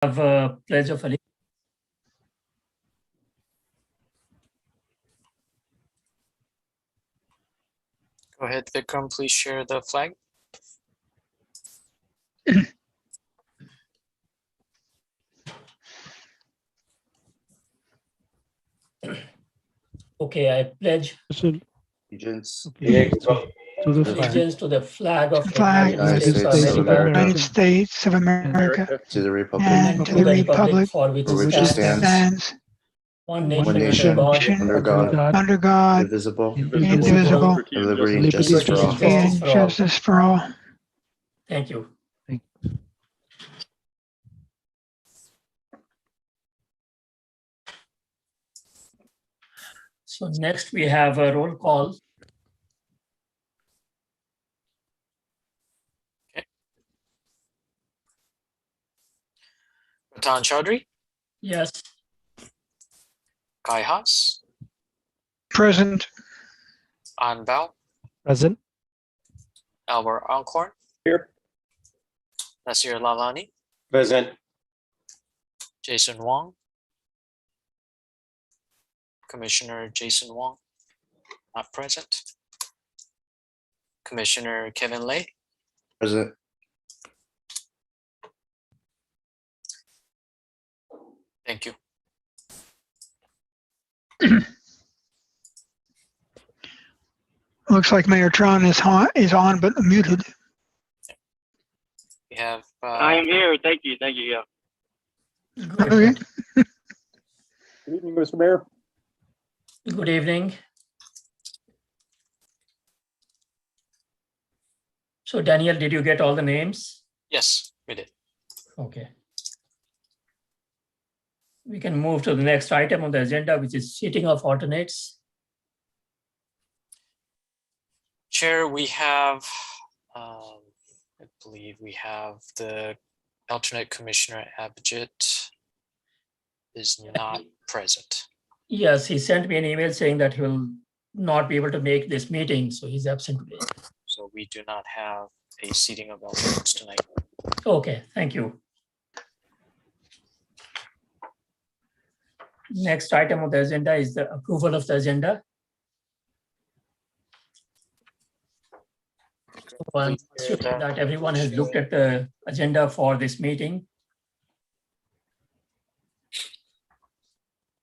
have a pledge of allegiance. Go ahead, Vikram, please share the flag. Okay, I pledge Allegiance To the flag allegiance to the flag of the flag United States of America United States of America to the republic and to the republic for which for which it it stands, stands, one one nation, nation, under God, under God, under God, indivisible, indivisible, and liberty and justice for all. and justice for all. Thank you. So next we have a roll call. Ratan Chaudhary, Yes, Kai Haas, Present. An Bao, Present. Albert Alcorn, Here. Nasir Lalani, Present. Jason Wong, Commissioner Jason Wong, not present. Commissioner Kevin Lay, Present. thank you. Looks like Mayor Tron is on but muted. We have I am here. Thank you. Thank you. Yeah. Okay. Good evening, Mr. Mayor. good evening. So Daniel, did you get all the names? yes, we did. Okay. We can move to the next item on the agenda, which is seating of alternates. Chair, we have, I believe we have the alternate commissioner Abhijit is not present. Yes, he sent me an email saying that he will not be able to make this meeting, so he's absent today. So we do not have a seating of alternates tonight. Okay, thank you. Next item on the agenda is the approval of the agenda. I'm assuming that everyone has looked at the agenda for this meeting.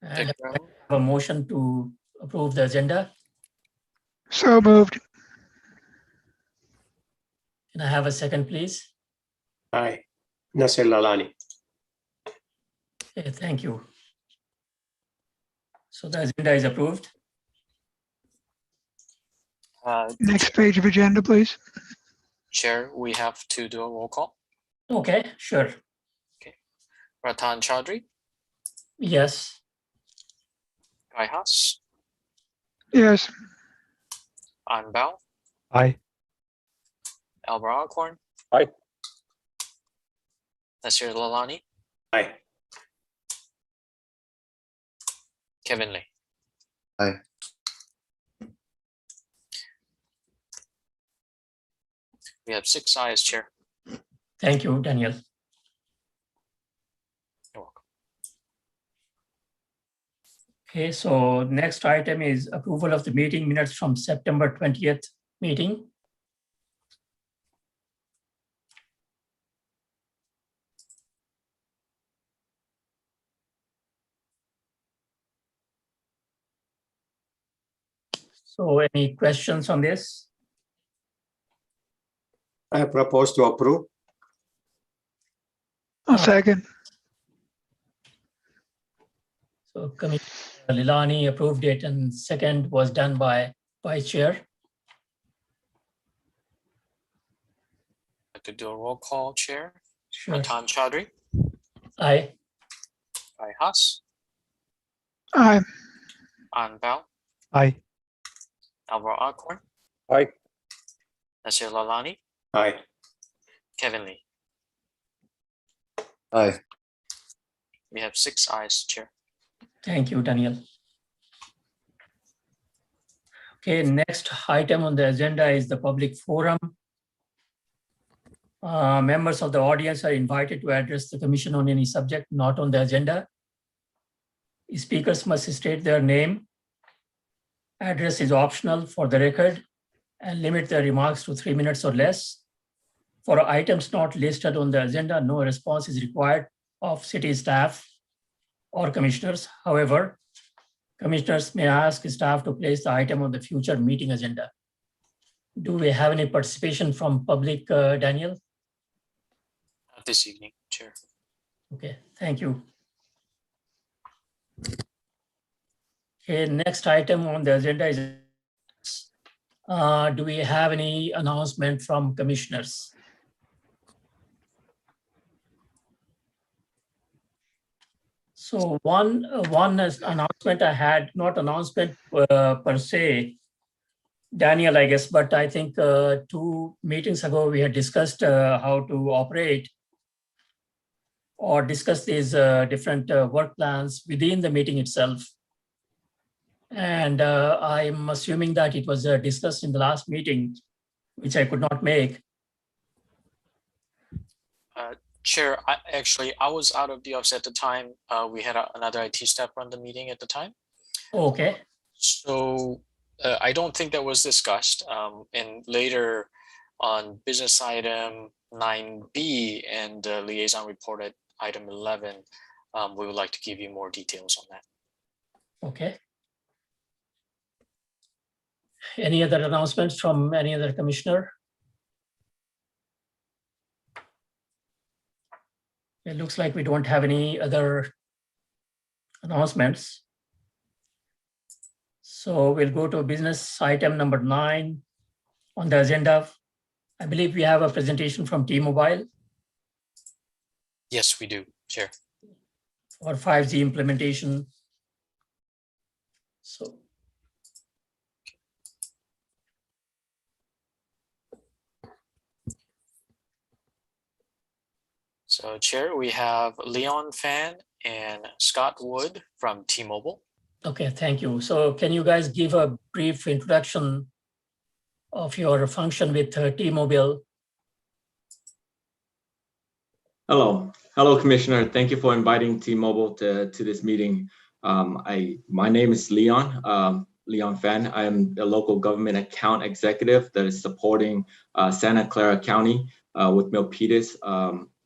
And I have a motion to approve the agenda. So moved. Can I have a second, please? Hi, Nasir Lalani. Okay, thank you. So the agenda is approved. Next page of agenda, please. Chair, we have to do a roll call. Okay, sure. Ratan Chaudhary, Yes, Kai Haas, Yes. An Bao, Aye. Albert Alcorn. Aye. Nasir Lalani, Hi. Kevin Lay. Aye. We have 6 ayes, Chair. thank you, Daniel. You're welcome. Okay, so next item is approval of the meeting minutes from September 20th meeting. So any questions on this? I propose to approve. A second. So Commissioner Lilani approved it and second was done by Vice Chair. I could do a roll call, Chair. Sure. Ratan Chaudhary, Aye. Kai Haas, Aye. An Bao, Aye. Albert Alcorn, Hi. Nasir Lalani, Hi. Kevin Lee. Aye. We have 6 ayes, Chair. Thank you, Daniel. Okay, next item on the agenda is the public forum. Members of the audience are invited to address the commission on any subject not on the agenda. Speakers must state their name. Address is optional for the record and limit their remarks to 3 minutes or less. For items not listed on the agenda, no response is required of city staff or commissioners. However, commissioners may ask staff to place the item on the future meeting agenda. Do we have any participation from public, Daniel? Not this evening, Chair. Okay, thank you. Okay, next item on the agenda is, do we have any announcement from commissioners? So one announcement I had, not announcement per se, Daniel, I guess, but I think 2 meetings ago we had discussed how to operate or discuss these different work plans within the meeting itself. And I'm assuming that it was discussed in the last meeting, which I could not make. Chair, I was out of the office at the time. We had another IT staff run the meeting at the time. Okay, So I don't think that was discussed. And later on business item 9B and the liaison report at item 11, we would like to give you more details on that. okay. Any other announcements from any other commissioner? It looks like we don't have any other announcements. So we'll go to business item number 9 on the agenda. I believe we have a presentation from T-Mobile Yes, we do, Chair. for 5G implementation. So Chair, we have Leon Fan and Scott Wood from T-Mobile. Okay, thank you. So can you guys give a brief introduction of your function with T-Mobile? Hello, Commissioner. Thank you for inviting T-Mobile to this meeting. My name is Leon Fan. I am a local government account executive that is supporting Santa Clara County with Milpitas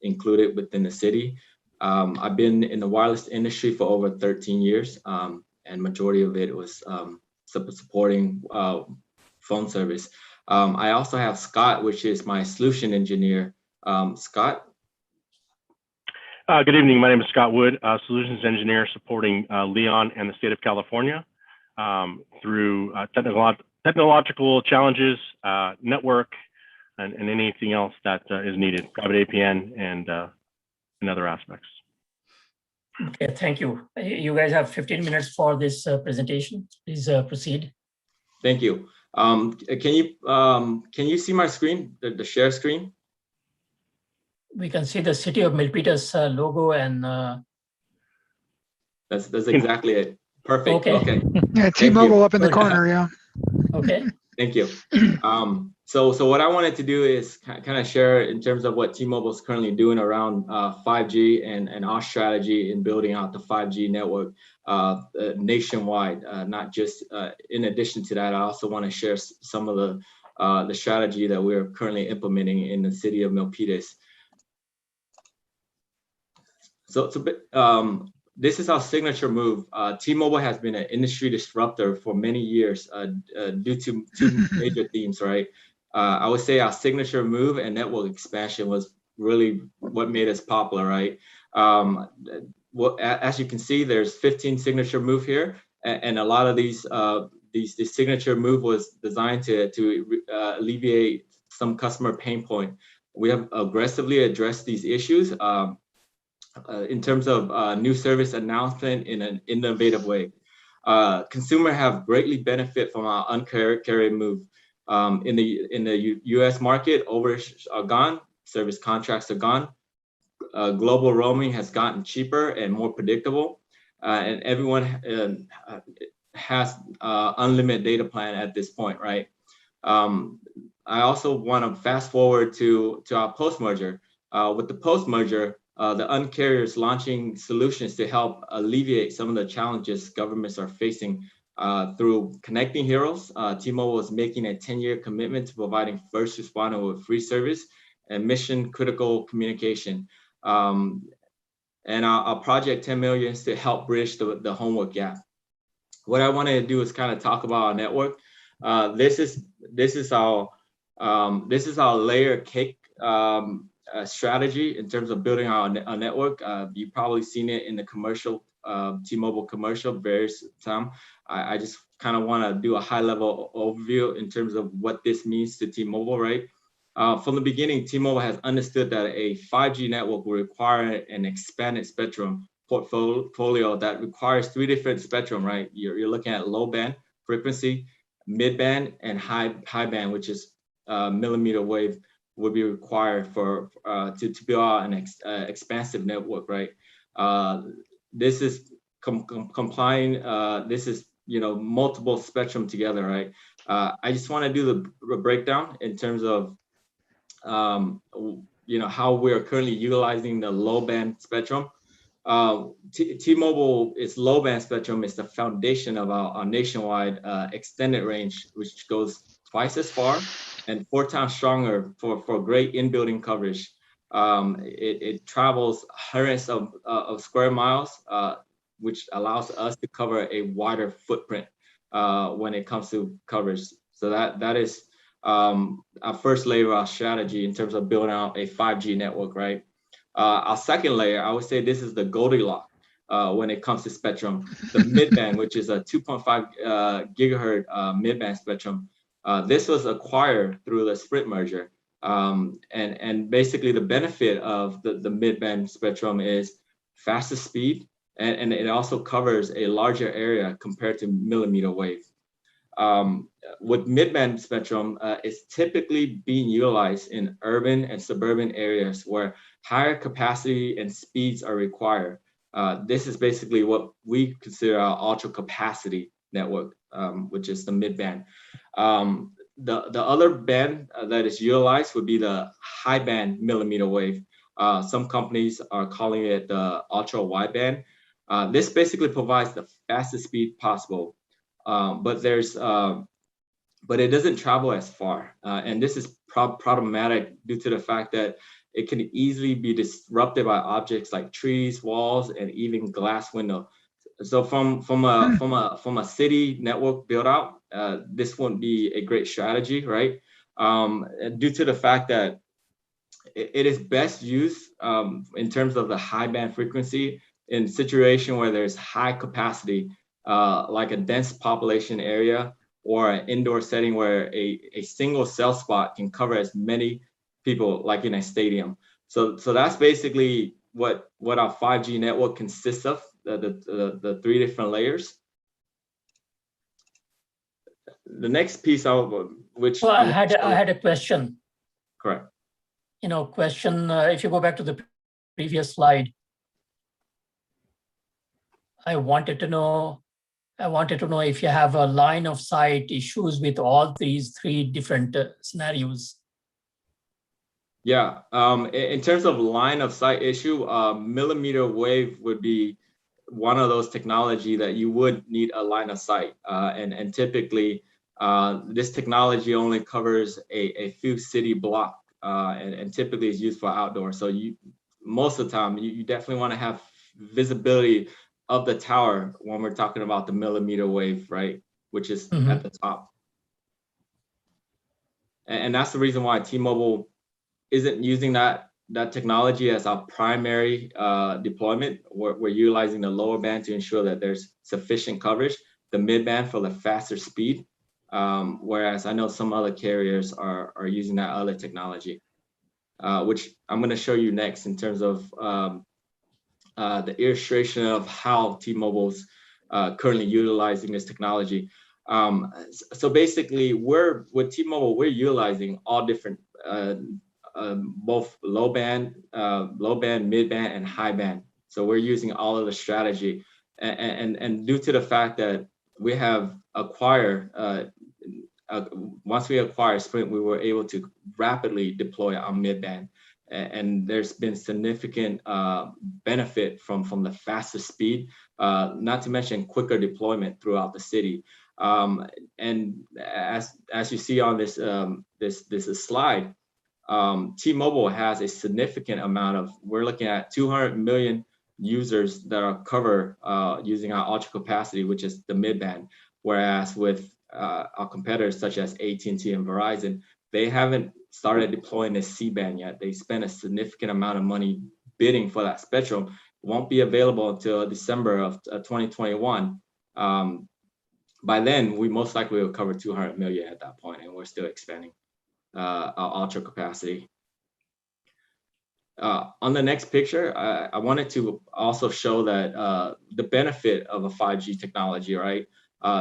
included within the city. I've been in the wireless industry for over 13 years, and majority of it was supporting phone service. I also have Scott, which is my solution engineer. Scott? Good evening. My name is Scott Wood, Solutions Engineer supporting Leon and the state of California through technological challenges, network, and anything else that is needed, private APN and other aspects. Okay, thank you. You guys have 15 minutes for this presentation. Please proceed. Thank you. Can you see my screen, the share screen? We can see the city of Milpitas logo and That's exactly it. Perfect. Okay. Yeah, T-Mobile up in the corner, yeah. okay. Thank you. So what I wanted to do is kind of share in terms of what T-Mobile is currently doing around 5G and our strategy in building out the 5G network nationwide. Not just in addition to that, I also want to share some of the strategy that we're currently implementing in the city of Milpitas. So this is our signature move. T-Mobile has been an industry disruptor for many years due to two major themes, right? I would say our signature move and network expansion was really what made us popular, right? As you can see, there's 15 signature move here, and a lot of these signature move was designed to alleviate some customer pain point. We have aggressively addressed these issues in terms of new service announcement in an innovative way. Consumer have greatly benefit from our uncarried move. In the U.S. market, overages are gone, service contracts are gone. Global roaming has gotten cheaper and more predictable, and everyone has unlimited data plan at this point, right? I also want to fast forward to our post-merger. With the post-merger, the Un-carrier is launching solutions to help alleviate some of the challenges governments are facing through Connecting Heroes. T-Mobile is making a 10-year commitment to providing first responder with free service and mission critical communication. And our project 10 million is to help bridge the homework gap. What I wanted to do is kind of talk about our network. This is our layer cake strategy in terms of building our network. You've probably seen it in the commercial, T-Mobile commercial various times. I just kind of want to do a high level overview in terms of what this means to T-Mobile, right? From the beginning, T-Mobile has understood that a 5G network will require an expanded spectrum portfolio that requires 3 different spectrum, right? You're looking at low band frequency, mid band, and high band, which is millimeter wave, would be required for to build out an expansive network, right? This is complying. This is multiple spectrum together, right? I just want to do the breakdown in terms of how we are currently utilizing the low band spectrum. T-Mobile is low band spectrum is the foundation of our nationwide extended range, which goes twice as far and 4 times stronger for great in-building coverage. It travels hundreds of square miles, which allows us to cover a wider footprint when it comes to coverage. So that is our first layer of our strategy in terms of building out a 5G network, right? Our second layer, I would say this is the Goldilocks when it comes to spectrum. The midband, which is a 2.5 gigahertz midband spectrum. This was acquired through the Sprint merger. And basically the benefit of the midband spectrum is faster speed, and it also covers a larger area compared to millimeter wave. With midband spectrum, it's typically being utilized in urban and suburban areas where higher capacity and speeds are required. This is basically what we consider our ultra capacity network, which is the midband. The other band that is utilized would be the high band millimeter wave. Some companies are calling it the ultra wideband. This basically provides the fastest speed possible, but it doesn't travel as far. And this is problematic due to the fact that it can easily be disrupted by objects like trees, walls, and even glass window. So from a city network build out, this wouldn't be a great strategy, right? Due to the fact that it is best used in terms of the high band frequency in situation where there's high capacity, like a dense population area or an indoor setting where a single cell spot can cover as many people like in a stadium. So that's basically what our 5G network consists of, the 3 different layers. The next piece which I had a question. Correct. If you go back to the previous slide, I wanted to know if you have a line of sight issues with all these 3 different scenarios. Yeah, in terms of line of sight issue, millimeter wave would be one of those technology that you would need a line of sight. And typically, this technology only covers a few city block and typically is used for outdoor. So most of the time, you definitely want to have visibility of the tower when we're talking about the millimeter wave, right? Which is at the top. And that's the reason why T-Mobile isn't using that technology as our primary deployment. We're utilizing the lower band to ensure that there's sufficient coverage, the mid band for the faster speed, whereas I know some other carriers are using that other technology, which I'm going to show you next in terms of the illustration of how T-Mobile's currently utilizing this technology. So basically, with T-Mobile, we're utilizing all different both low band, mid band, and high band. So we're using all of the strategy, and due to the fact that we have acquired once we acquired Sprint, we were able to rapidly deploy on mid-band. And there's been significant benefit from the faster speed, not to mention quicker deployment throughout the city. And as you see on this this slide, T-Mobile has a significant amount of, we're looking at 200 million users that are covered using our ultra capacity, which is the mid-band. Whereas with our competitors such as AT&T and Verizon, they haven't started deploying the C-band yet. They spent a significant amount of money bidding for that spectrum. It won't be available until December of 2021. By then, we most likely will cover 200 million at that point, and we're still expanding our ultra capacity. On the next picture, I wanted to also show that the benefit of a 5G technology, right?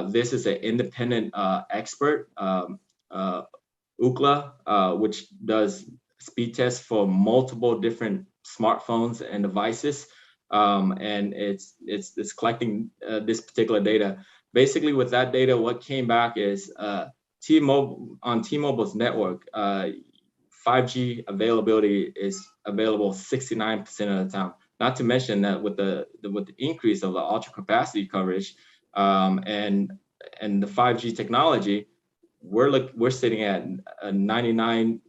This is an independent expert, Ookla, which does speed tests for multiple different smartphones and devices, and it's collecting this particular data. Basically, with that data, what came back is T-Mobile's network, 5G availability is available 69% of the time. Not to mention that with the increase of the ultra capacity coverage and the 5G technology, we're sitting at 99.84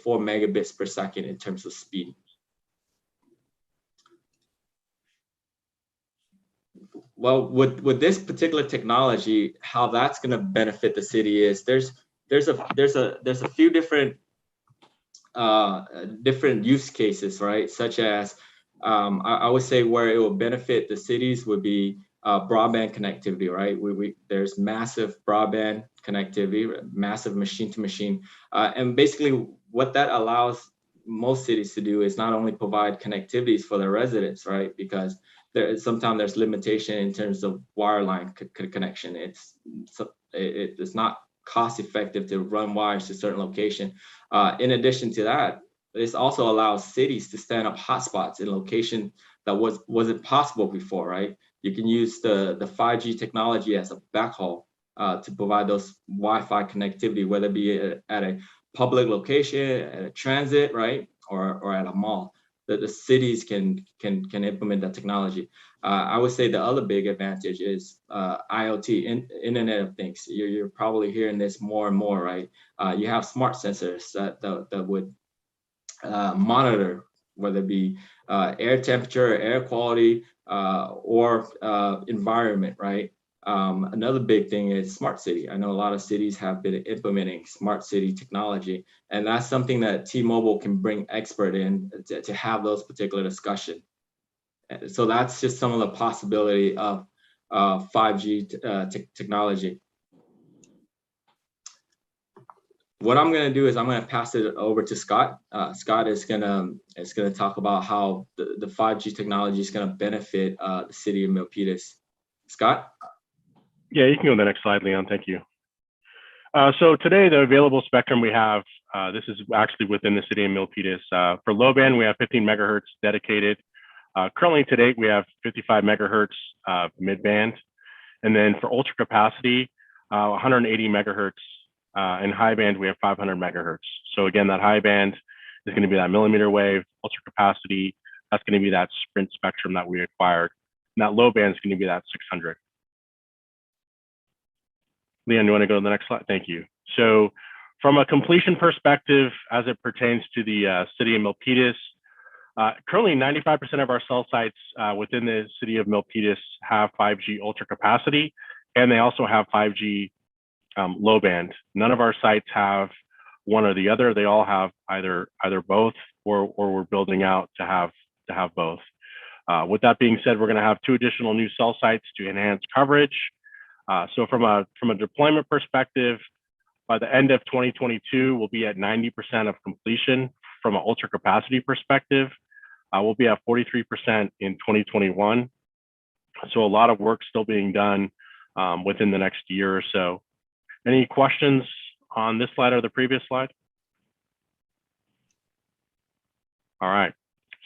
megabits per second in terms of speed. Well, with this particular technology, how that's going to benefit the city is there's a few different use cases, right? Such as I would say where it will benefit the cities would be broadband connectivity, right? There's massive broadband connectivity, massive machine to machine, and basically what that allows most cities to do is not only provide connectivities for their residents, right? Because sometimes there's limitation in terms of wireline connection. It's not cost effective to run wires to a certain location. In addition to that, this also allows cities to stand up hotspots in location that wasn't possible before, right? You can use the 5G technology as a backhaul to provide those Wi-Fi connectivity, whether it be at a public location, at a transit, right, or at a mall. That the cities can implement that technology. I would say the other big advantage is IoT, Internet of Things. You're probably hearing this more and more, right? You have smart sensors that would monitor whether it be air temperature, air quality, or environment, right? Another big thing is smart city. I know a lot of cities have been implementing smart city technology, and that's something that T-Mobile can bring expert in to have those particular discussions. So that's just some of the possibility of 5G technology. What I'm going to do is I'm going to pass it over to Scott. Scott is going to talk about how the 5G technology is going to benefit the city of Milpitas. Scott? Yeah, you can go to the next slide, Leon. Thank you. So today, the available spectrum we have, this is actually within the city of Milpitas. For low band, we have 15 megahertz dedicated. Currently, to date, we have 55 megahertz mid band. And then for ultra capacity, 180 megahertz. And high band, we have 500 megahertz. So again, that high band is going to be that millimeter wave. Ultra capacity, that's going to be that Sprint spectrum that we acquired. And that low band is going to be that 600. Leon, you want to go to the next slide? Thank you. So from a completion perspective, as it pertains to the city of Milpitas, currently 95% of our cell sites within the city of Milpitas have 5G ultra capacity, and they also have 5G low band. None of our sites have one or the other. They all have either both, or we're building out to have both. With that being said, we're going to have 2 additional new cell sites to enhance coverage. So from a deployment perspective, by the end of 2022, we'll be at 90% of completion from an ultra capacity perspective. We'll be at 43% in 2021. So a lot of work still being done within the next year or so. Any questions on this slide or the previous slide? All right.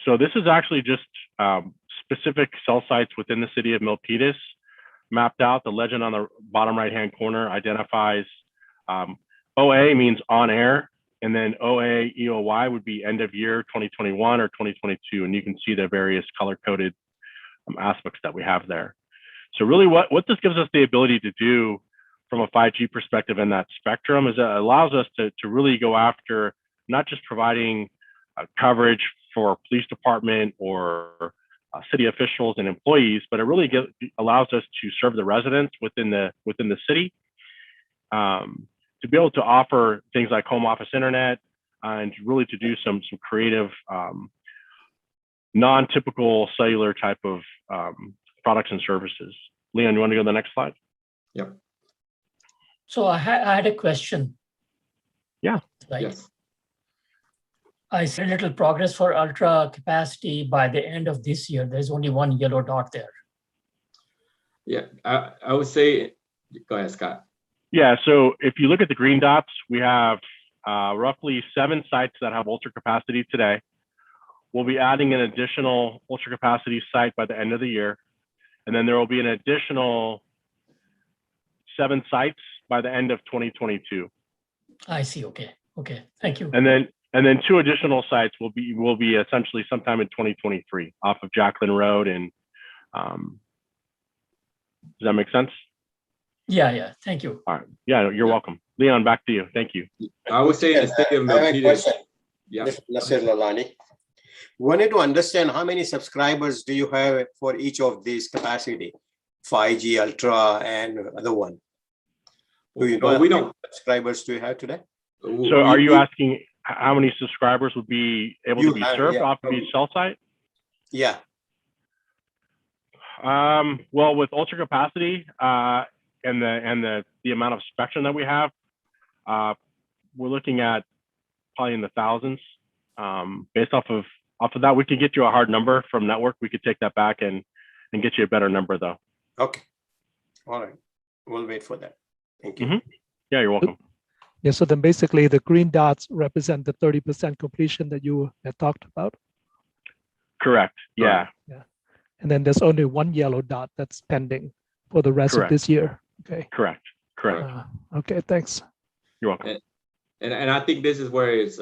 So this is actually just specific cell sites within the city of Milpitas mapped out. The legend on the bottom right-hand corner identifies OA means on air, and then OA EOY would be end of year 2021 or 2022, and you can see the various color-coded aspects that we have there. So really what this gives us the ability to do from a 5G perspective in that spectrum is it allows us to really go after not just providing coverage for police department or city officials and employees, but it really allows us to serve the residents within the city, to be able to offer things like home office internet, and really to do some creative, non-typical cellular type of products and services. Leon, you want to go to the next slide? Yep. So I had a question. Yeah. Right. Yes. I see little progress for ultra capacity by the end of this year. There's only one yellow dot there. Yeah, I would say, go ahead, Scott. Yeah, so if you look at the green dots, we have roughly 7 sites that have ultra capacity today. We'll be adding an additional ultra capacity site by the end of the year. And then there will be an additional 7 sites by the end of 2022. I see. Okay. Okay. Thank you. And then 2 additional sites will be essentially sometime in 2023 off of Jacqueline Road. And does that make sense? Yeah. Thank you. All right. Yeah, you're welcome. Leon, back to you. Thank you. I would say the city of I have a Milpitas. question. Yeah. Mr. Nasir Lalani. Wanted to understand how many subscribers do you have for each of these capacity, 5G, Ultra, and other one? Do you know Well, how we many don't. subscribers do you have today? So are you asking how many subscribers would be able to be served yeah. off of each cell site? Yeah, Well, with ultra capacity and the amount of spectrum that we have, we're looking at probably in the thousands. Based off of that, we could get you a hard number from network. We could take that back and get you a better number though. okay. All right, we'll wait for that. Thank you. Mhm. Yeah, you're welcome. Yeah, so then basically the green dots represent the 30% completion that you had talked about. Correct. Yeah. And then there's only one yellow dot that's pending for the rest Correct. of this year. Okay. Correct. Okay, thanks. You're welcome. And I think this is where it's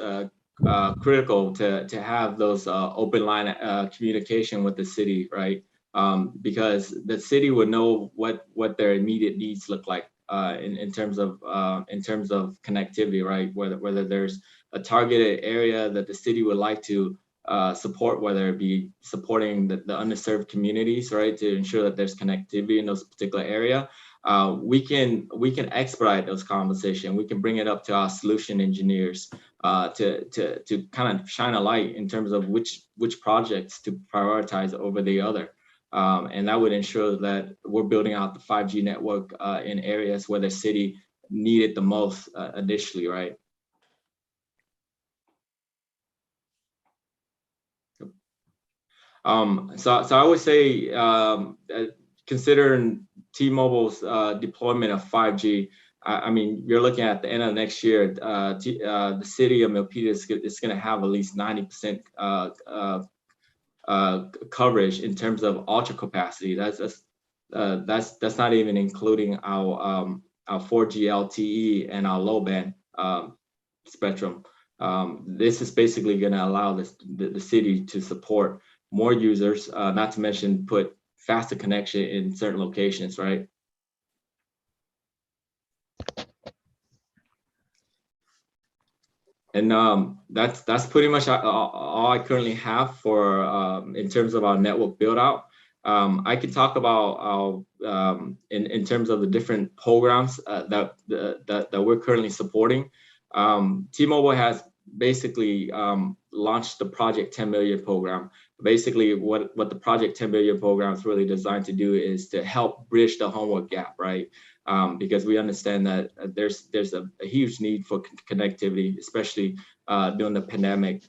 critical to have those open line communication with the city, right? Because the city would know what their immediate needs look like in terms of connectivity, right? Whether there's a targeted area that the city would like to support, whether it be supporting the underserved communities, right, to ensure that there's connectivity in those particular area. We can expedite those conversations. We can bring it up to our solution engineers to kind of shine a light in terms of which projects to prioritize over the other. And that would ensure that we're building out the 5G network in areas where the city needed the most initially, right? So I would say, considering T-Mobile's deployment of 5G, I mean, you're looking at the end of next year, the city of Milpitas is going to have at least 90% coverage in terms of ultra capacity. That's not even including our 4G LTE and our low band spectrum. This is basically going to allow the city to support more users, not to mention put faster connection in certain locations, right? And that's pretty much all I currently have for in terms of our network build out. I can talk about our in terms of the different programs that we're currently supporting. T-Mobile has basically launched the Project 10 Million program. Basically, what the Project 10 Million program is really designed to do is to help bridge the homework gap, right? Because we understand that there's a huge need for connectivity, especially during the pandemic,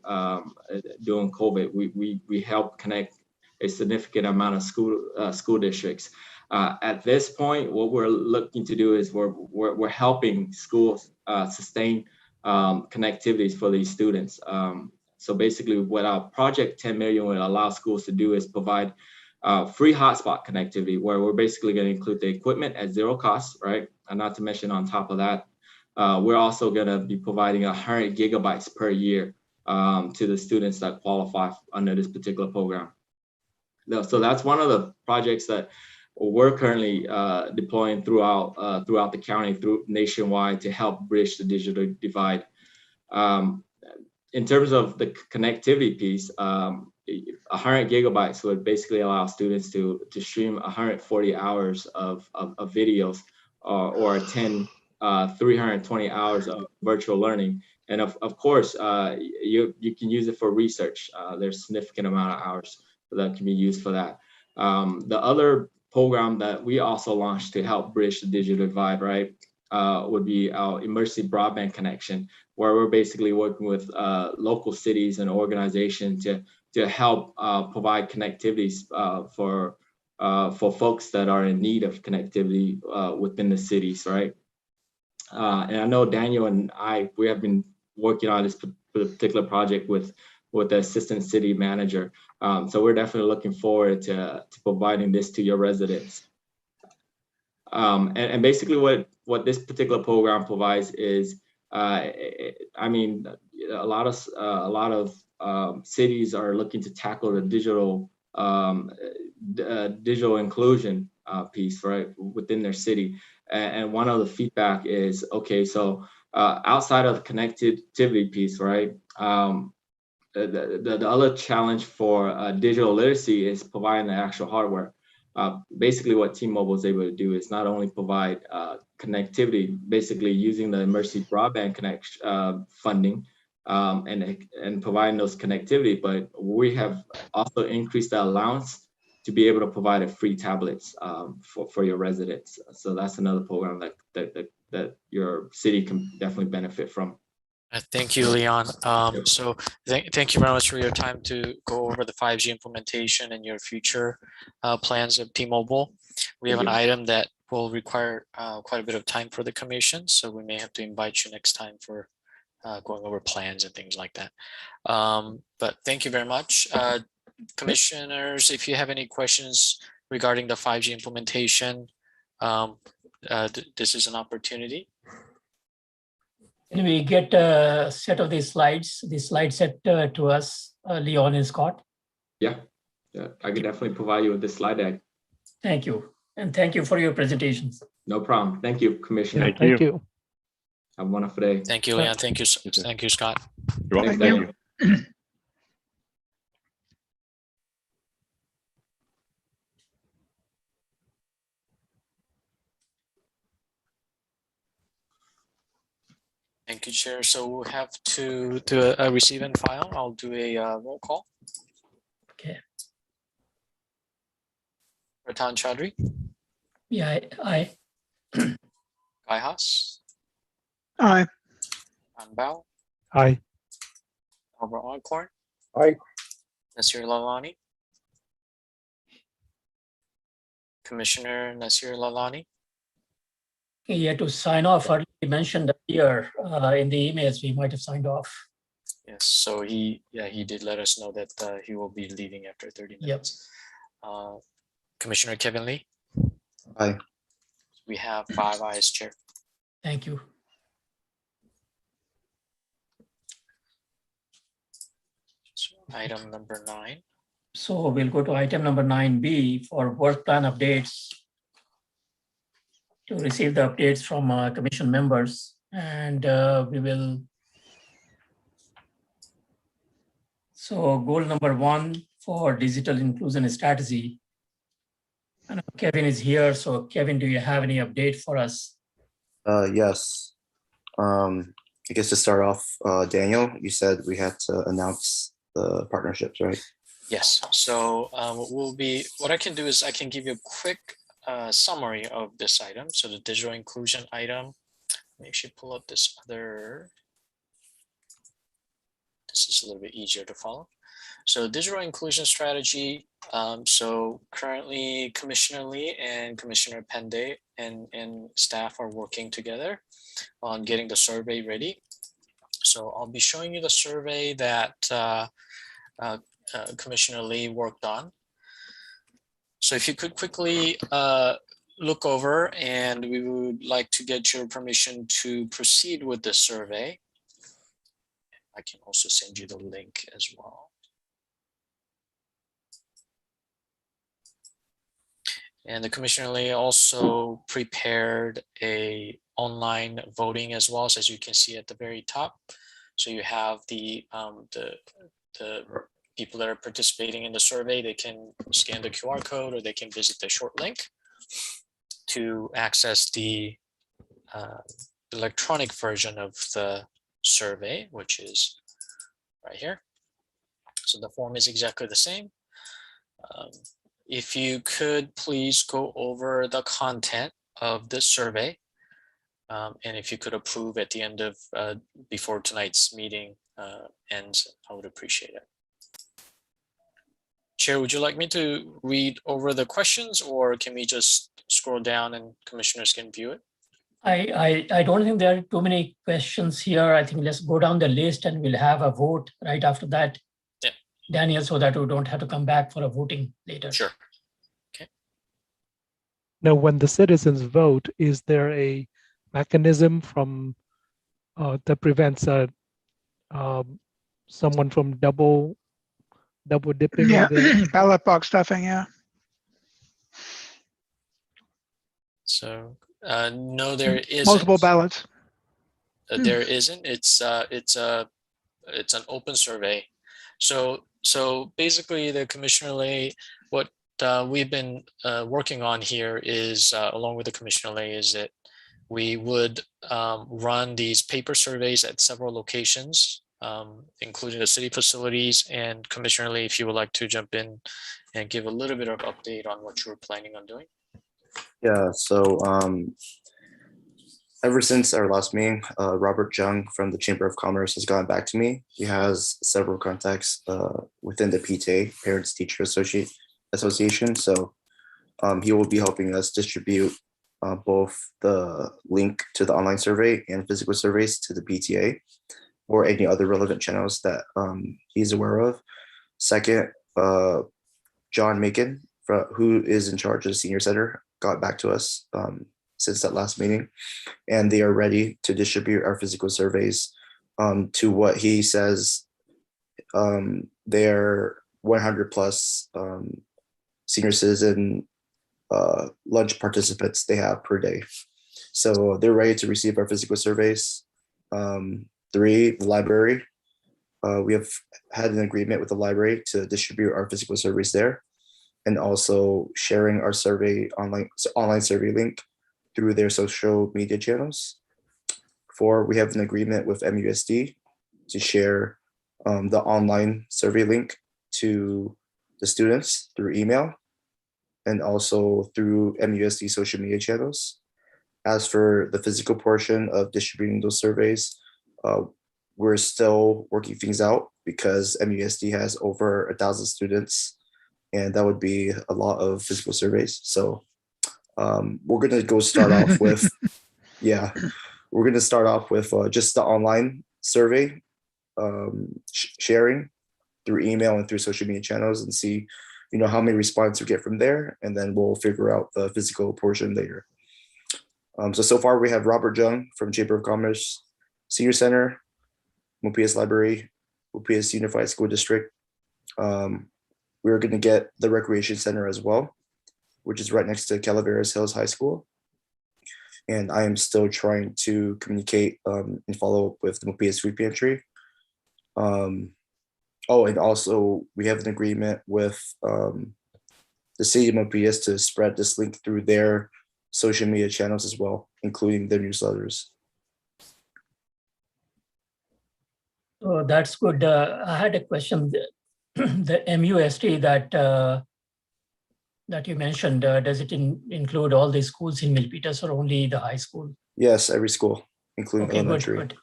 during COVID. We help connect a significant amount of school districts. At this point, what we're looking to do is we're helping schools sustain connectivities for these students. So basically what our Project 10 Million will allow schools to do is provide free hotspot connectivity, where we're basically going to include the equipment at zero cost, right? And not to mention on top of that, we're also going to be providing 100 gigabytes per year to the students that qualify under this particular program. So that's one of the projects that we're currently deploying throughout the county, through nationwide, to help bridge the digital divide. In terms of the connectivity piece, 100 gigabytes would basically allow students to stream 140 hours of videos or attend 320 hours of virtual learning. And of course, you can use it for research. There's a significant amount of hours that can be used for that. The other program that we also launched to help bridge the digital divide, right, would be our immersive broadband connection, where we're basically working with local cities and organizations to help provide connectivities for folks that are in need of connectivity within the cities, right? And I know Daniel and we have been working on this particular project with the assistant city manager. So we're definitely looking forward to providing this to your residents. And basically what this particular program provides is, I mean, a lot of cities are looking to tackle the digital inclusion piece, right, within their city. And one of the feedback is, okay, so outside of the connectivity piece, right, the other challenge for digital literacy is providing the actual hardware. Basically what T-Mobile is able to do is not only provide connectivity, basically using the immersive broadband funding and providing those connectivity, but we have also increased the allowance to be able to provide free tablets for your residents. So that's another program that your city can definitely benefit from. Thank you, Leon. So thank you very much for your time to go over the 5G implementation and your future plans of T-Mobile. We have an item that will require quite a bit of time for the commission, so we may have to invite you next time for going over plans and things like that. But thank you very much. Commissioners, if you have any questions regarding the 5G implementation, this is an opportunity. Can we get a set of these slides, the slide set to us, Leon and Scott? Yeah, I can definitely provide you with this slide deck. Thank you. And thank you for your presentations. No problem. Thank you, Commissioner. Thank you. Have a wonderful day. Thank you, Leon. Thank you, Scott. You're welcome. Thank you. Thank you, Chair. So we'll have to do a receive and file. I'll do a roll call. Okay. Ratan Chaudhary. Yeah, I. Kai Haas. Aye. An Bao. Aye. Albert Alcorn. Aye. Nasir Lalani. Commissioner Nasir Lalani. He had to sign off earlier. He mentioned here in the emails we might have signed off. Yes, so he did let us know that he will be leaving after 30 minutes. Yep. Commissioner Kevin Lee. Aye. We have 5 ayes, Chair. Thank you. So item number 9. So we'll go to item number 9B for work plan updates. To receive the updates from commission members, and we will. So goal number 1 for digital inclusion strategy. I know Kevin is here. So Kevin, do you have any update for us? Yes. I guess to start off, Daniel, you said we had to announce the partnerships, right? Yes. So what I can do is I can give you a quick summary of this item. So the digital inclusion item, let me actually pull up this other. This is a little bit easier to follow. So digital inclusion strategy. So currently Commissioner Lee and Commissioner Pende and staff are working together on getting the survey ready. So I'll be showing you the survey that Commissioner Lee worked on. So if you could quickly look over, and we would like to get your permission to proceed with the survey. I can also send you the link as well. And the Commissioner also prepared a online voting as well, so as you can see at the very top. So you have the people that are participating in the survey. They can scan the QR code, or they can visit the short link to access the electronic version of the survey, which is right here. So the form is exactly the same. If you could please go over the content of the survey, and if you could approve at the end of before tonight's meeting ends, I would appreciate it. Chair, would you like me to read over the questions, or can we just scroll down and commissioners can view it? I don't think there are too many questions here. I think let's go down the list and we'll have a vote right after that. Yeah. Daniel, so that we don't have to come back for a voting later. Sure. Now, when the citizens vote, is there a mechanism from that prevents someone from double dipping? Yeah, in ballot box stuffing, yeah. So no, there isn't. Multiple ballots. There isn't. It's an open survey. So basically, the Commissioner Lay, what we've been working on here is, along with the Commissioner Lay, is that we would run these paper surveys at several locations, including the city facilities. And Commissioner Lay, if you would like to jump in and give a little bit of update on what you're planning on doing. Yeah, so ever since our last meeting, Robert Jung from the Chamber of Commerce has gotten back to me. He has several contacts within the PTA, Parents Teacher Association. So he will be helping us distribute both the link to the online survey and physical surveys to the PTA or any other relevant channels that he's aware of. Second, John Macon, who is in charge of the Senior Center, got back to us since that last meeting, and they are ready to distribute our physical surveys to what he says their 100 plus senior citizen lunch participants they have per day. So they're ready to receive our physical surveys. 3, the library. We have had an agreement with the library to distribute our physical surveys there, and also sharing our survey online survey link through their social media channels. 4, we have an agreement with MUSD to share the online survey link to the students through email and also through MUSD social media channels. As for the physical portion of distributing those surveys, we're still working things out because MUSD has over 1,000 students, and that would be a lot of physical surveys. So we're gonna go start off with, we're gonna start off with just the online survey sharing through email and through social media channels and see, how many responses we get from there, and then we'll figure out the physical portion later. So far we have Robert Jung from Chamber of Commerce, Senior Center, Milpitas Library, Milpitas Unified School District. We're going to get the Recreation Center as well, which is right next to Calaveras Hills High School. And I am still trying to communicate and follow up with the Milpitas Food Pantry. And also we have an agreement with the city of Milpitas to spread this link through their social media channels as well, including their newsletters. So that's good. I had a question. The MUSD that you mentioned, does it include all the schools in Milpitas or only the high school? Yes, every school, including elementary. Good.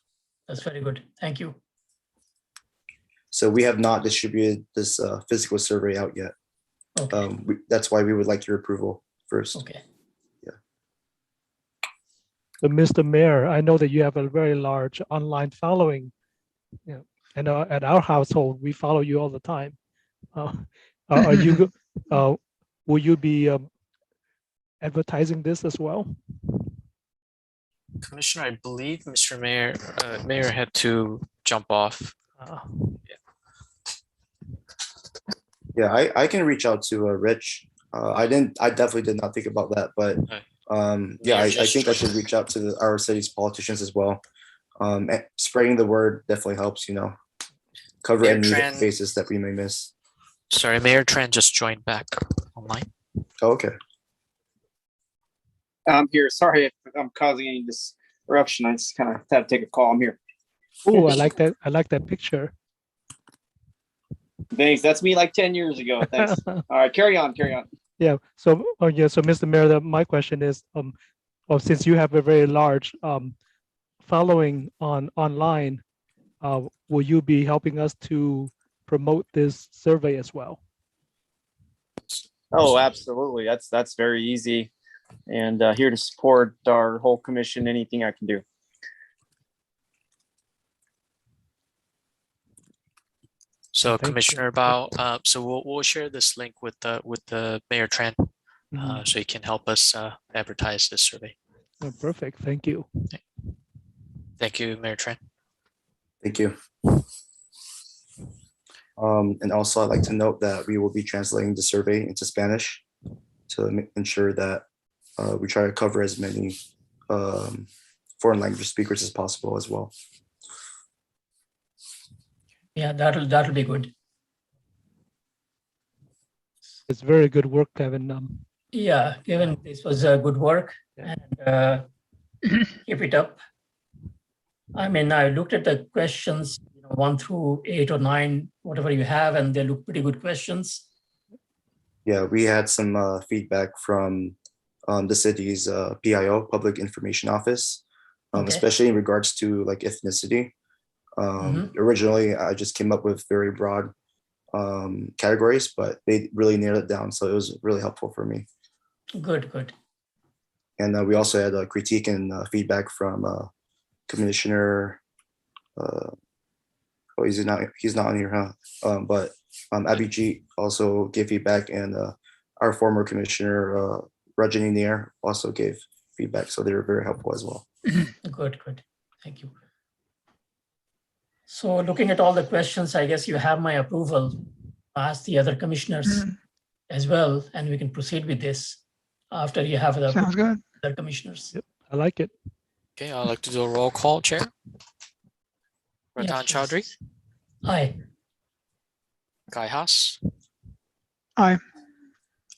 That's very good. Thank you. So we have not distributed this physical survey out yet. Okay. That's why we would like your approval first. Okay. So, Mr. Mayor, I know that you have a very large online following. And at our household, we follow you all the time. Are you? Will you be advertising this as well? Commissioner, I believe Mr. Mayor had to jump off. Yeah, I can reach out to Rich. I definitely did not think about that, but yeah, I think I should reach out to our city's politicians as well. Spreading the word definitely helps, cover Mayor any Tran- bases that we may miss. Sorry, Mayor Tran just joined back online. Oh, okay. I'm here. Sorry if I'm causing any disruption. I just kind of had to take a call. I'm here. Oh, I like that. I like that picture. Thanks. That's me like 10 years ago. Thanks. All right, carry on. Yeah. So, so Mr. Mayor, my question is, since you have a very large following online, will you be helping us to promote this survey as well? Oh, absolutely. That's very easy. And here to support our whole commission, anything I can do. So Thank you. Commissioner Bao, so we'll share this link with the Mayor Tran, so he can help us advertise this survey. Oh, perfect. Thank you. Thank you, Mayor Tran. Thank you. And also I'd like to note that we will be translating the survey into Spanish to ensure that we try to cover as many foreign language speakers as possible as well. Yeah, that'll be good. It's very good work, Kevin. Yeah, Kevin, this was good work, and keep it up. I mean, I looked at the questions, 1 through 8 or 9, whatever you have, and they look pretty good questions. Yeah, we had some feedback from the city's PIO, Public Information Office, Okay. especially in regards to like ethnicity. Originally, I just came up with very broad categories, but they really nailed it down. So it was really helpful for me. Good. And we also had a critique and feedback from Commissioner. He's not on here, huh? But Abhijit also gave feedback, and our former Commissioner Rajani Nair also gave feedback. So they were very helpful as well. Good. Thank you. So looking at all the questions, I guess you have my approval. Ask the other commissioners as well, and we can proceed with this after you have the Sounds good. other commissioners. Yep, I like it. Okay, I'd like to do a roll call, Chair. Ratan Yes, Chaudhary, yes. Aye. Guy Haas, Aye.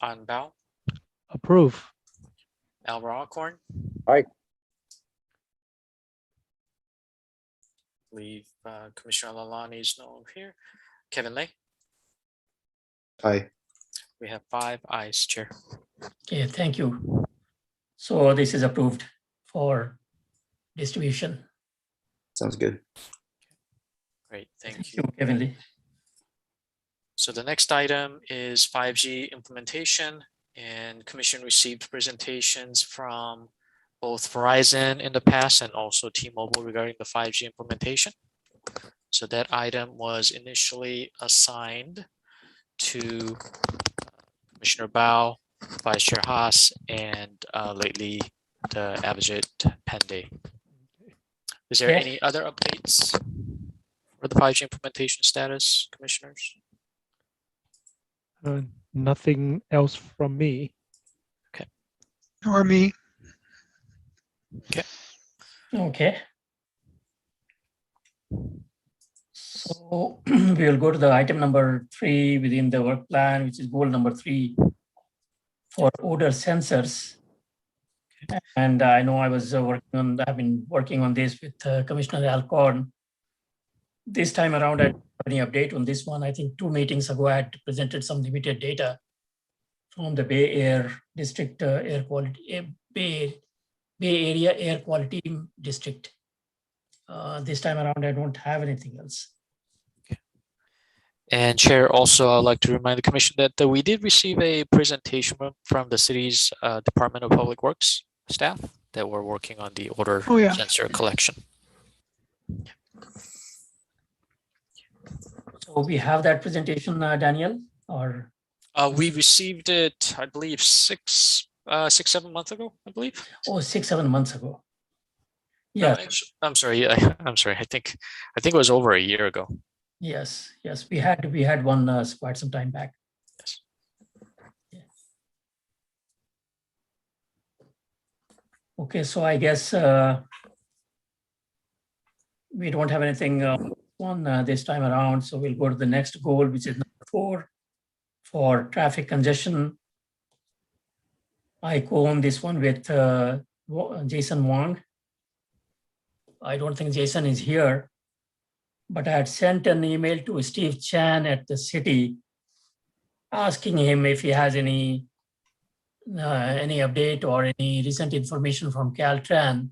An Bao, Approve. Alvaro Alcorn. Aye. I believe Commissioner Lalani is no longer here. Kevin Lay, Aye. we have 5 ayes, Chair. Okay, thank you. So this is approved for distribution. Sounds good. Great, thank Thank you. you, Kevin Lee. So the next item is 5G implementation, and Commission received presentations from both Verizon in the past and also T-Mobile regarding the 5G implementation. So that item was initially assigned to Commissioner Bao, Vice Chair Haas, and lately the Abhijit Pandey. Is there Yes. any other updates for the 5G implementation status, Commissioners? Nothing else from me. Or me. Okay. So we will go to the item number 3 within the work plan, which is goal number 3 for odor sensors. And I know I've been working on this with Commissioner Alcorn. This time around, I don't have any update on this one. I think 2 meetings ago, I had presented some limited data from the Bay Area District Air Quality, Bay Area Air Quality District. This time around, I don't have anything else. And Chair, also, I'd like to remind the Commission that we did receive a presentation from the city's Department of Public Works staff that were working on the odor Oh, yeah. sensor collection. So we have that presentation, Daniel, or? We received it, I believe, 6 6-7 months ago, I believe. Oh, 6-7 months ago. No, Yes, actually, I'm sorry. I'm sorry. I think it was over a year ago. yes, we had one quite some time back. Yes. Okay, so I guess we don't have anything on this time around, so we'll go to the next goal, which is number 4 for traffic congestion. I co-own this one with Jason Wong. I don't think Jason is here, but I had sent an email to Steve Chan at the city asking him if he has any update or any recent information from Caltran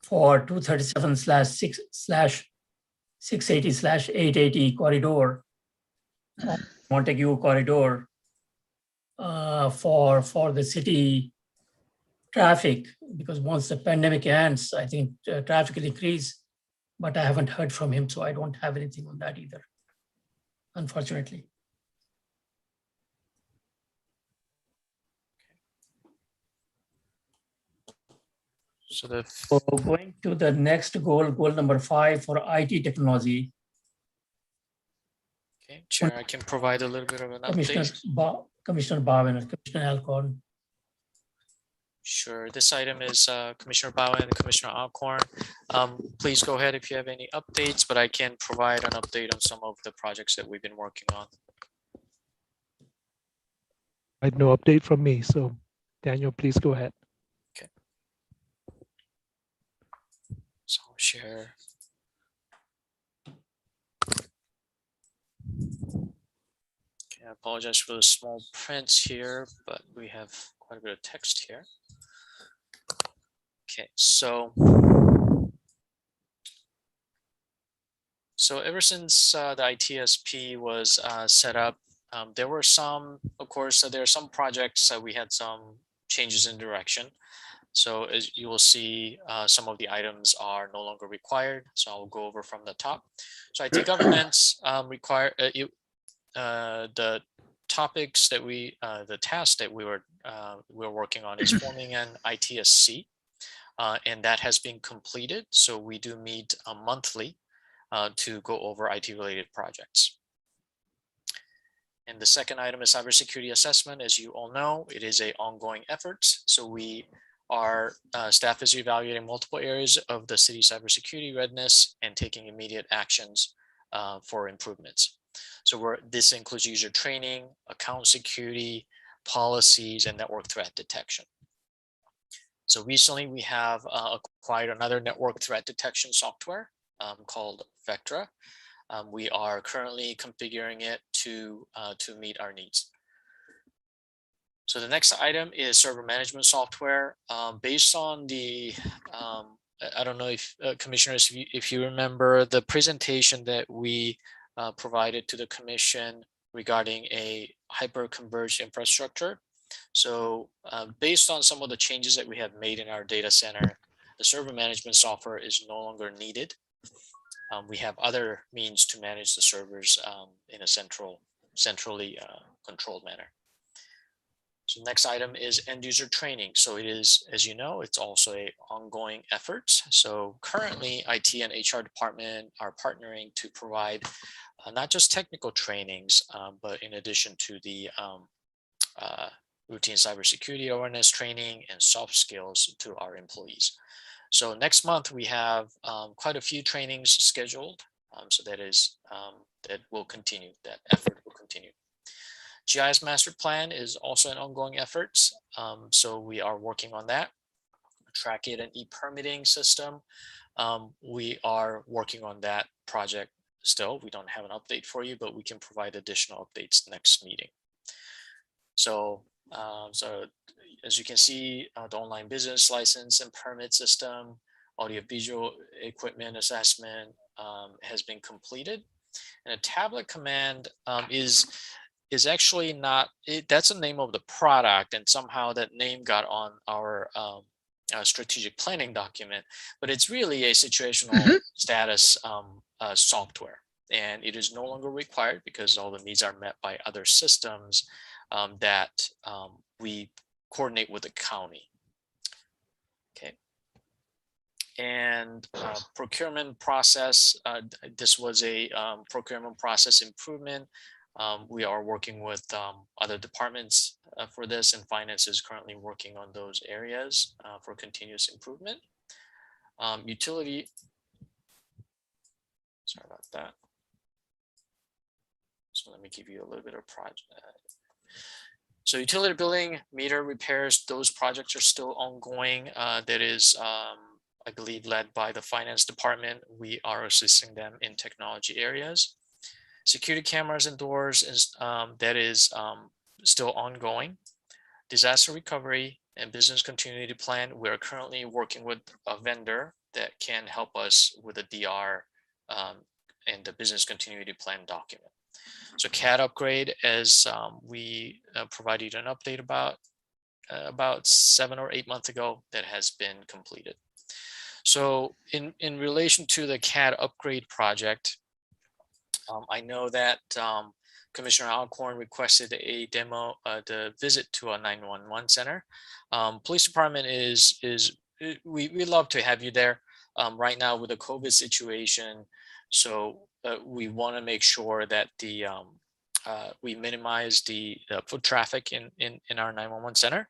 for 237/680/880 corridor, Montague corridor, for the city traffic, because once the pandemic ends, I think traffic will increase, but I haven't heard from him, so I don't have anything on that either, unfortunately. So the So going to the next goal, goal number 5 for IT technology. okay, Chair, I can provide a little bit of an update. Commissioner Bowen and Commissioner Alcorn. Sure. This item is Commissioner Bowen and Commissioner Alcorn. Please go ahead if you have any updates, but I can provide an update on some of the projects that we've been working on. I had no update from me, so Daniel, please go ahead. So I'll share. Okay, I apologize for the small prints here, but we have quite a bit of text here. Okay, so ever since the ITSP was set up, there were some, of course, there are some projects that we had some changes in direction. So as you will see, some of the items are no longer required. So I'll go over from the top. So IT governance require the topics that the task that we're working on is forming an ITSC, and that has been completed. So we do meet monthly to go over IT-related projects. And the second item is cybersecurity assessment. As you all know, it is an ongoing effort. So our staff is evaluating multiple areas of the city cybersecurity readiness and taking immediate actions for improvements. So this includes user training, account security, policies, and network threat detection. So recently we have acquired another network threat detection software called Vectra. We are currently configuring it to meet our needs. So the next item is server management software. Based on the, I don't know if commissioners, if you remember the presentation that we provided to the commission regarding a hyper-converged infrastructure. So based on some of the changes that we have made in our data center, the server management software is no longer needed. We have other means to manage the servers in a centrally controlled manner. So next item is end user training. So it is, as you know, it's also an ongoing effort. So currently IT and HR department are partnering to provide not just technical trainings, but in addition to the routine cybersecurity awareness training and soft skills to our employees. So next month we have quite a few trainings scheduled. So that will continue, that effort will continue. GIS master plan is also an ongoing effort. So we are working on that. Track it and e-permitting system. We are working on that project still. We don't have an update for you, but we can provide additional updates next meeting. So, as you can see, the online business license and permit system, audiovisual equipment assessment has been completed. And a tablet command is actually not, that's the name of the product, and somehow that name got on our strategic planning document, but it's really a situational status software, and it is no longer required because all the needs are met by other systems that we coordinate with the county. Okay. And procurement process, this was a procurement process improvement. We are working with other departments for this, and finance is currently working on those areas for continuous improvement. Utility, sorry about that. So let me give you a little bit of project. So utility billing, meter repairs, those projects are still ongoing. That is, I believe, led by the finance department. We are assisting them in technology areas. Security cameras and doors is that is still ongoing. Disaster recovery and business continuity plan. We are currently working with a vendor that can help us with the DR and the business continuity plan document. So CAD upgrade, as we provided an update about 7 or 8 months ago, that has been completed. So in relation to the CAD upgrade project, I know that Commissioner Alcorn requested a demo, the visit to a 911 center. Police department we love to have you there right now with the COVID situation. So we want to make sure that we minimize the foot traffic in our 911 center.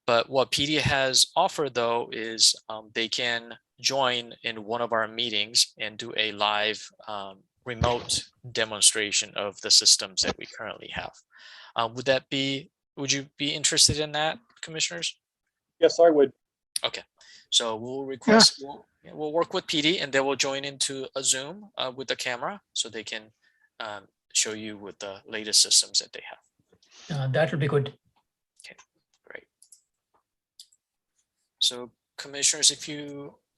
But what PD has offered, though, is they can join in one of our meetings and do a live remote demonstration of the systems that we currently have. Would you be interested in that, commissioners? Yes, I would. Okay, so we'll request, we'll work with PD, and they will join into a Zoom with the camera so they can show you with the latest systems that they have. That will be good. Okay, great. So commissioners,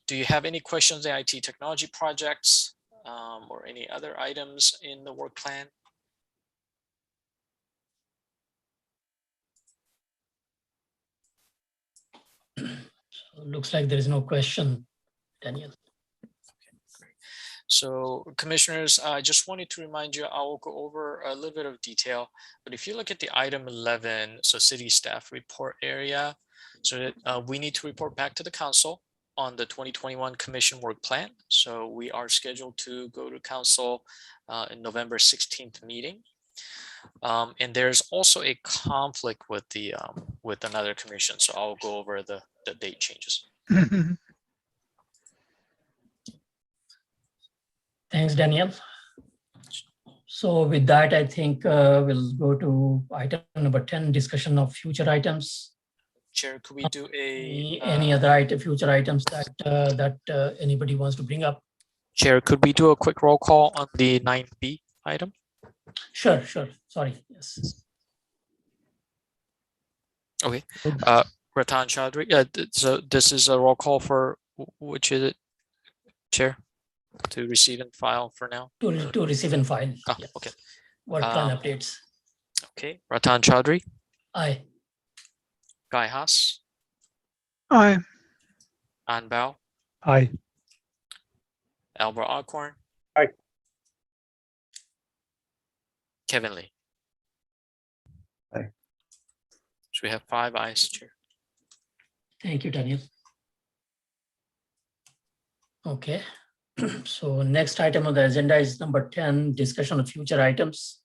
do you have any questions on IT technology projects or any other items in the work plan? So looks like there is no question, Daniel. Okay, great. So commissioners, I just wanted to remind you, I will go over a little bit of detail, but if you look at the item 11, so city staff report area, so that we need to report back to the council on the 2021 commission work plan. So we are scheduled to go to council in November 16th meeting. And there's also a conflict with the with another commission. So I'll go over the date changes. Thanks, Daniel. So with that, I think we'll go to item number 10, discussion of future items. Chair, could we do Any other future items that anybody wants to bring up? Chair, could we do a quick roll call on the 9B item? Sure. Sorry. Yes. Okay. Ratan Chaudhry. So this is a roll call for which is it, Chair? To receive and file for now? To receive and file. Oh, Yes. okay. Work plan updates. Okay. Ratan Chaudhry. Aye. Guy Haas. Aye. An Bao. Aye. Albert Alcorn. Aye. Kevin Lee. Aye. So we have 5 ayes, Chair. Thank you, Daniel. Okay. So next item on the agenda is number 10, discussion of future items.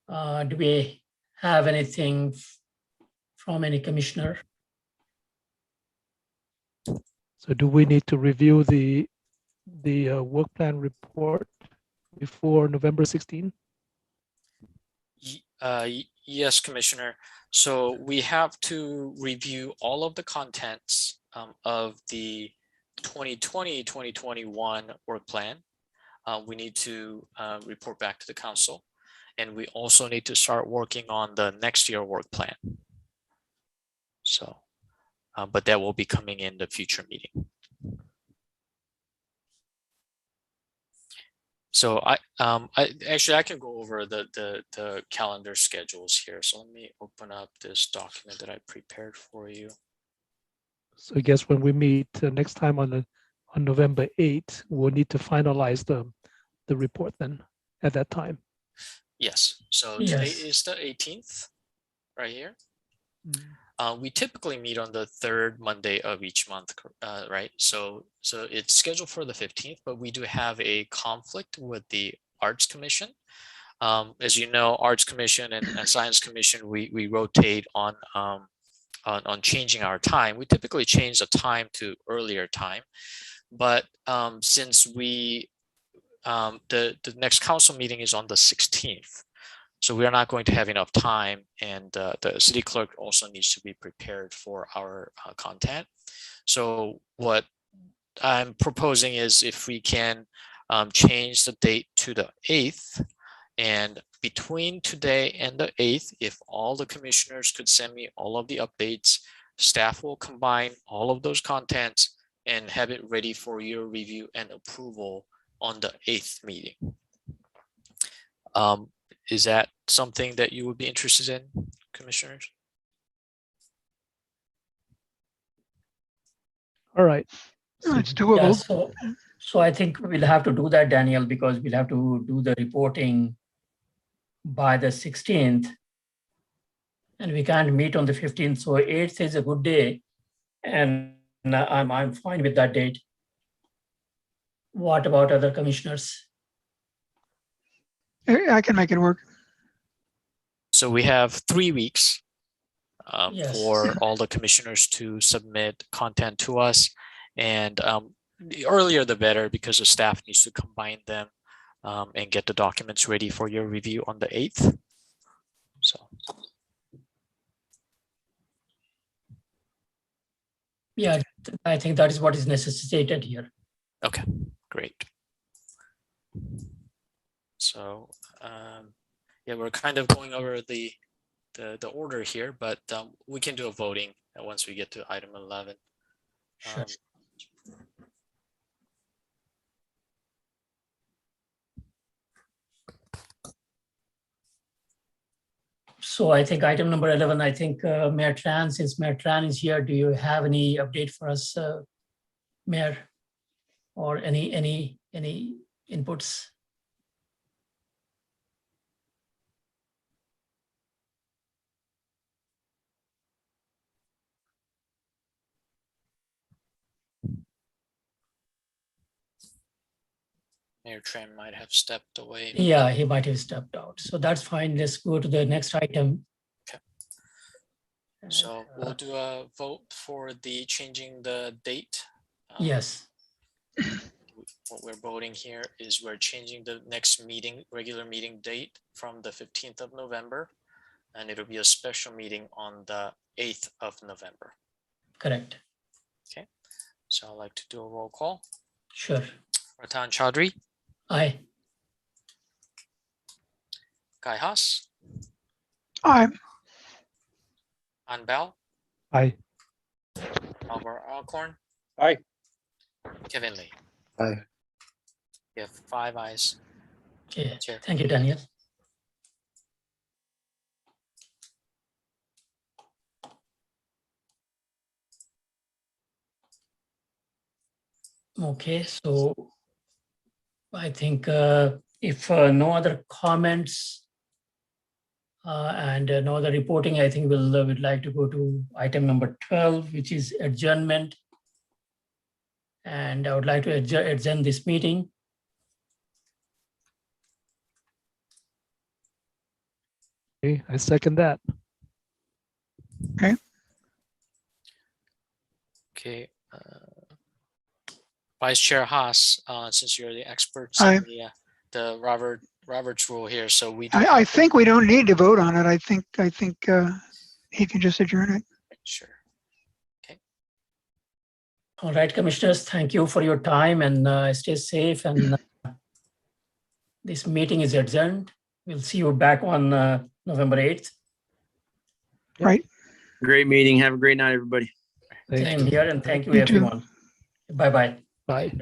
Do we have anything from any commissioner? So do we need to review the work plan report before November 16? Yes, Commissioner. So we have to review all of the contents of the 2020-2021 work plan. We need to report back to the council, and we also need to start working on the next year work plan. So, but that will be coming in the future meeting. So I can go over the calendar schedules here. So let me open up this document that I prepared for you. So I guess when we meet next time on November 8th, we'll need to finalize the report then at that time. Yes. So today is the 18th, right here. We typically meet on the third Monday of each month, right? So it's scheduled for the 15th, but we do have a conflict with the Arts Commission. As you know, Arts Commission and Science Commission, we rotate on changing our time. We typically change the time to earlier time, but since the next council meeting is on the 16th, so we are not going to have enough time, and the city clerk also needs to be prepared for our content. So what I'm proposing is if we can change the date to the 8th, and between today and the 8th, if all the commissioners could send me all of the updates, staff will combine all of those contents and have it ready for your review and approval on the 8th meeting. Is that something that you would be interested in, commissioners? All right. It's Yeah, doable. so I think we'll have to do that, Daniel, because we'll have to do the reporting by the 16th. And we can't meet on the 15th. So 8th is a good day. And I'm fine with that date. What about other commissioners? I can make it work. So we have 3 weeks Yes. for all the commissioners to submit content to us. And the earlier the better, because the staff needs to combine them and get the documents ready for your review on the 8th. So. Yeah, I think that is what is necessitated here. Okay, great. So yeah, we're kind of going over the order here, but we can do a voting once we get to item 11. Sure. So I think item number 11, I think Mayor Tran, since Mayor Tran is here, do you have any update for us, Mayor? Or any inputs? Mayor Tran might have stepped away. Yeah, he might have stepped out. So that's fine. Let's go to the next item. Okay. So we'll do a vote for the changing the date. Yes. What we're voting here is we're changing the next meeting, regular meeting date from the 15th of November, and it'll be a special meeting on the 8th of November. Correct. Okay. So I'd like to do a roll call. Sure. Ratan Chaudhary, Aye. Kai Haas, Aye. Anbal, Aye. Albert Alcorn. Aye. Kevin Lee. Aye. You have 5 ayes. Okay. Chair. Thank you, Daniel. Okay, so I think if no other comments and no other reporting, I think we'd like to go to item number 12, which is adjournment. And I would like to adjourn this meeting. Okay, I second that. Okay. Vice Chair Haas, since you're the experts Aye. in the Roberts rule here, so we do I have- think we don't need to vote on it. I think he can just adjourn it. Sure. All right, commissioners, thank you for your time and stay safe. And this meeting is adjourned. We'll see you back on November 8th. Right. Great meeting. Have a great night, everybody. Thank Same you. here, and thank you, You too. everyone. Bye-bye. Bye.